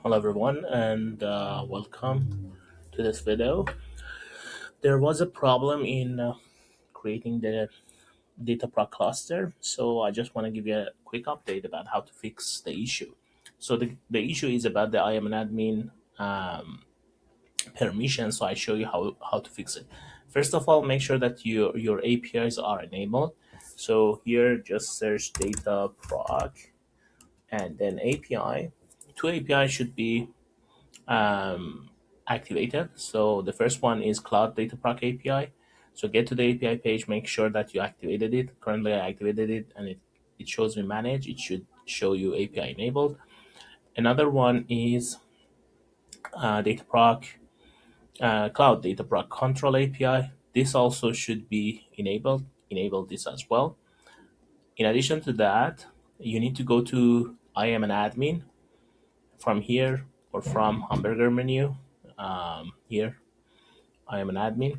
Hello everyone and welcome to this video. There was a problem in creating the DataProc cluster, so I just want to give you a quick update about how to fix the issue. So the issue is about the I am an admin permission, so I show you how to fix it. First of all, make sure that your APIs are enabled. So here just search DataProc and then API. Two API should be activated. So the first one is Cloud DataProc API. So get to the API page, make sure that you activated it. Currently, I activated it, and it shows me manage. It should show you API enabled. Another one is DataProc Cloud DataProc Control API. This also should be enabled. Enable this as well. In addition to that, you need to go to I am an admin from here or from hamburger menu. Here, I am an admin,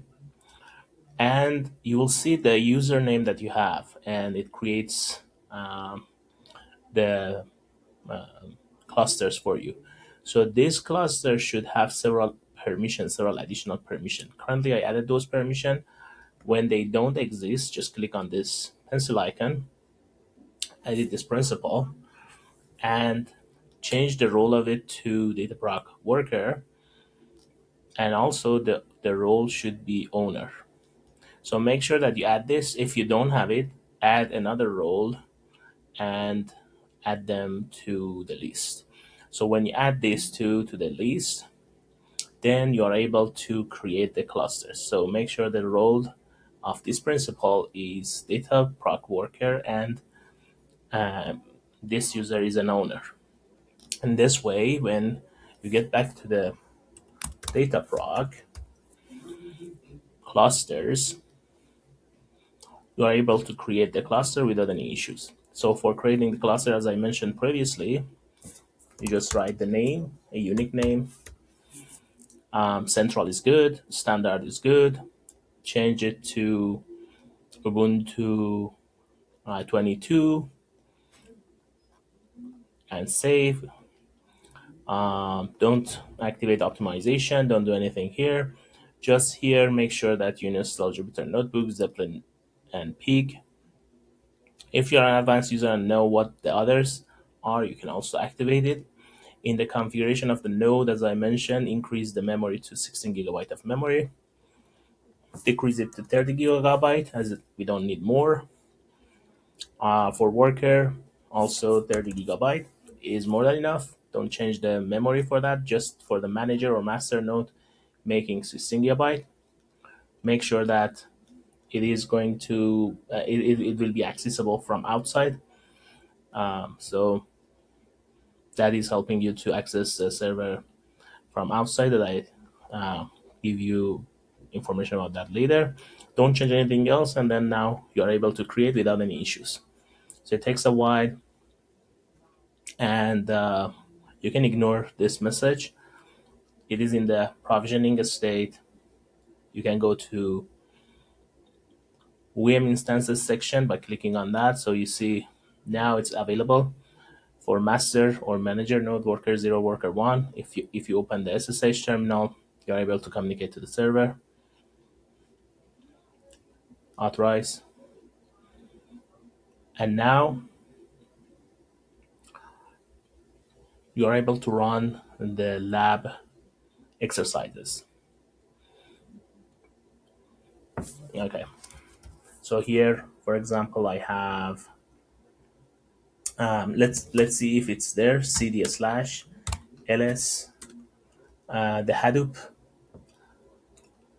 and you will see the username that you have, and it creates the clusters for you. So this cluster should have several permissions, several additional permission. Currently I added those permission. When they don't exist, just click on this pencil icon, edit this principal, and change the role of it to DataProc worker, and also the role should be owner. So make sure that you add this. If you don't have it, add another role and add them to the list. So when you add these two to the list, then you are able to create the clusters. So make sure the role of this principal is data proc worker, and um, this user is an owner. And this way, when you get back to the data proc clusters, you are able to create the cluster without any issues. So for creating the cluster, as I mentioned previously, you just write the name, a unique name. Central is good, standard is good. Change it to Ubuntu 22 and save. Don't activate optimization, don't do anything here. Just here, make sure that you install Jupyter Notebook, Zeppelin, and Pig. If you're an advanced user and know what the others are, you can also activate it. In the configuration of the node, as I mentioned, increase the memory to 16 gigabyte of memory, decrease it to 30 gigabyte as we don't need more. For worker, also 30 gigabyte is more than enough. Don't change the memory for that, just for the manager or master node, making 16 gigabyte. Make sure that it is going to, it will be accessible from outside. So that is helping you to access the server from outside, that I give you information about that later. Don't change anything else, and then now you are able to create without any issues. So it takes a while, and you can ignore this message. It is in the provisioning state. You can go to VM instances section by clicking on that. So you see now it's available for master or manager node, worker 0, worker 1. If you open the SSH terminal, you're able to communicate to the server. Authorize. And now you are able to run the lab exercises. Okay. So here, for example, I have, let's see if it's there, cd/ls. The Hadoop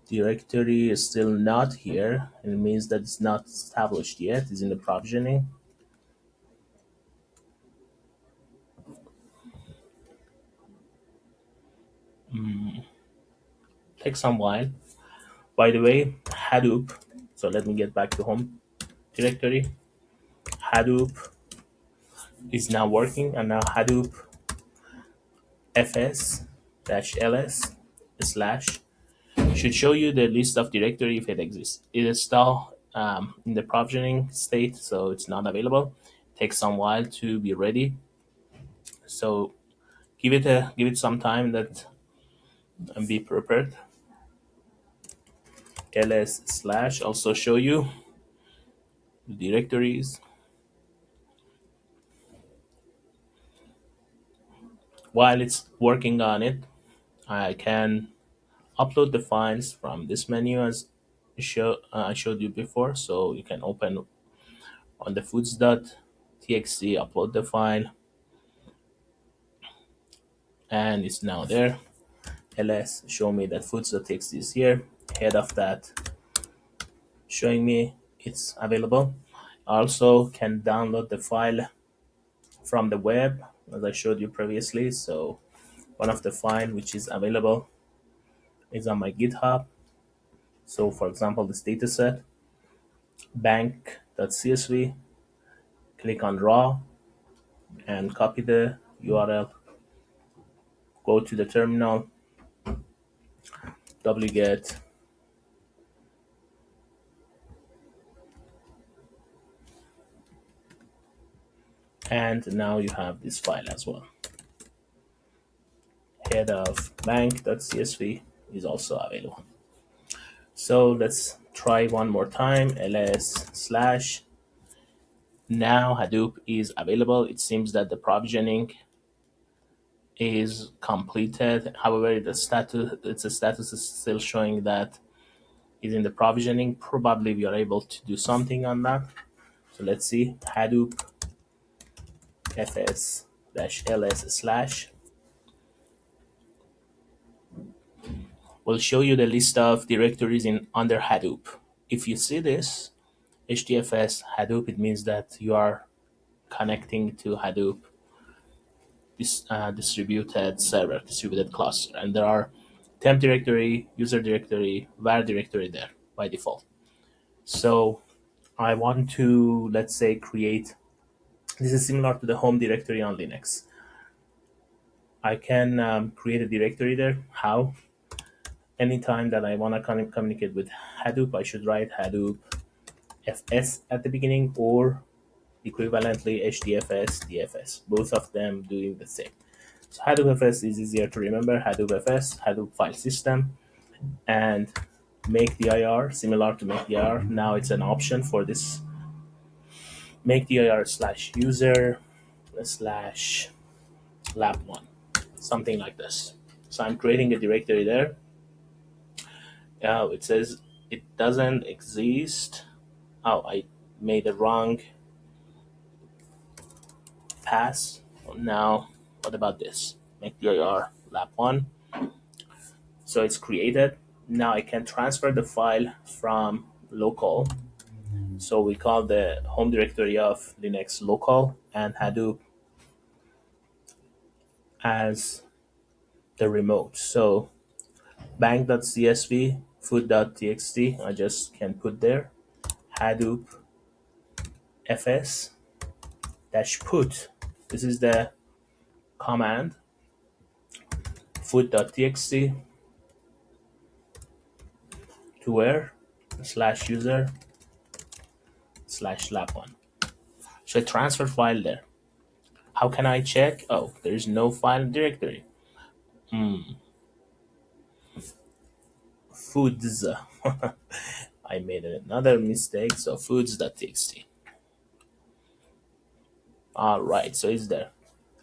directory is still not here, and it means that it's not established yet. It's in the provisioning. Takes some while. By the way, Hadoop. So let me get back to home directory. Hadoop is now working, and now Hadoop fs-ls slash should show you the list of directory if it exists. It is still in the provisioning state, so it's not available. Takes some while to be ready. So give it some time that and be prepared. ls slash also show you the directories. While it's working on it, I can upload the files from this menu as I showed you before. So you can open on the foods.txt, upload the file, and it's now there. ls show me that foods.txt is here. Head of that showing me it's available. I also can download the file from the web as I showed you previously. So one of the file which is available is on my GitHub. So for example, this dataset bank.csv, click on raw and copy the URL, go to the terminal, wget and now you have this file as well. Head of bank.csv is also available. So let's try one more time. ls slash. Now Hadoop is available. It seems that the provisioning is completed. However, the status is still showing that is in the provisioning. Probably we are able to do something on that. So let's see. Hadoop fs-ls slash will show you the list of directories in under Hadoop. If you see this HDFS Hadoop, it means that you are connecting to Hadoop distributed server, distributed cluster, and there are temp directory, user directory, var directory there by default. So I want to, let's say, create, this is similar to the home directory on Linux. I can create a directory there. How? Anytime that I want to communicate with Hadoop, I should write Hadoop fs at the beginning, or equivalently HDFS DFS, both of them doing the same. So Hadoop FS is easier to remember. Hadoop FS, Hadoop file system, and make dir similar to make dir. Now it's an option for this make dir slash user slash lab1, something like this. So I'm creating a directory there. It says it doesn't exist. Oh, I made a wrong pass. Now, what about this? Make dir lab1. So it's created. Now I can transfer the file from local. So we call the home directory of Linux local and Hadoop as the remote. So bank.csv, food.txt, I just can put there. Hadoop fs dash put. This is the command. Food.txt to where? Slash user slash lab1. So I transfer file there. How can I check? Oh, there is no file directory. Foods. I made another mistake. So foods.txt. All right, so it's there.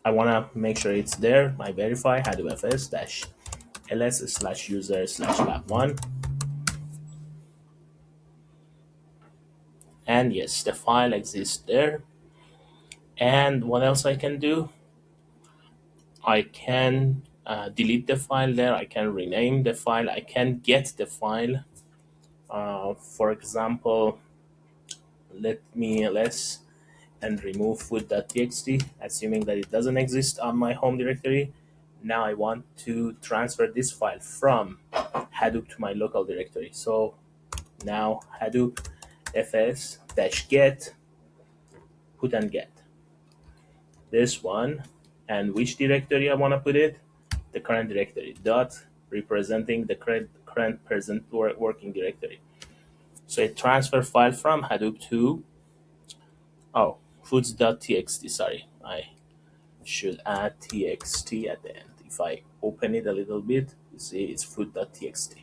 I want to make sure it's there. I verify hadoop fs dash ls slash user slash lab1. And yes, the file exists there. And what else I can do? I can delete the file there. I can rename the file. I can get the file. For example, let me ls and remove food.txt, assuming that it doesn't exist on my home directory. Now I want to transfer this file from Hadoop to my local directory. So now Hadoop fs dash get put and get this one, and which directory I want to put it, the current directory, dot representing the current present working directory. So a transfer file from Hadoop to foods.txt. Sorry, I should add txt at the end. If I open it a little bit, you see it's fruit.txt.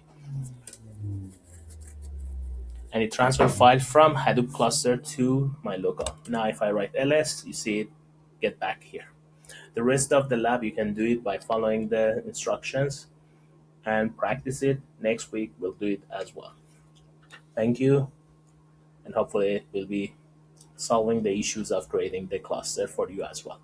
And it transfer file from Hadoop cluster to my local. Now if I write ls, you see it get back here. The rest of the lab, you can do it by following the instructions and practice it. Next week, we'll do it as well. Thank you, and hopefully, we'll be solving the issues of creating the cluster for you as well.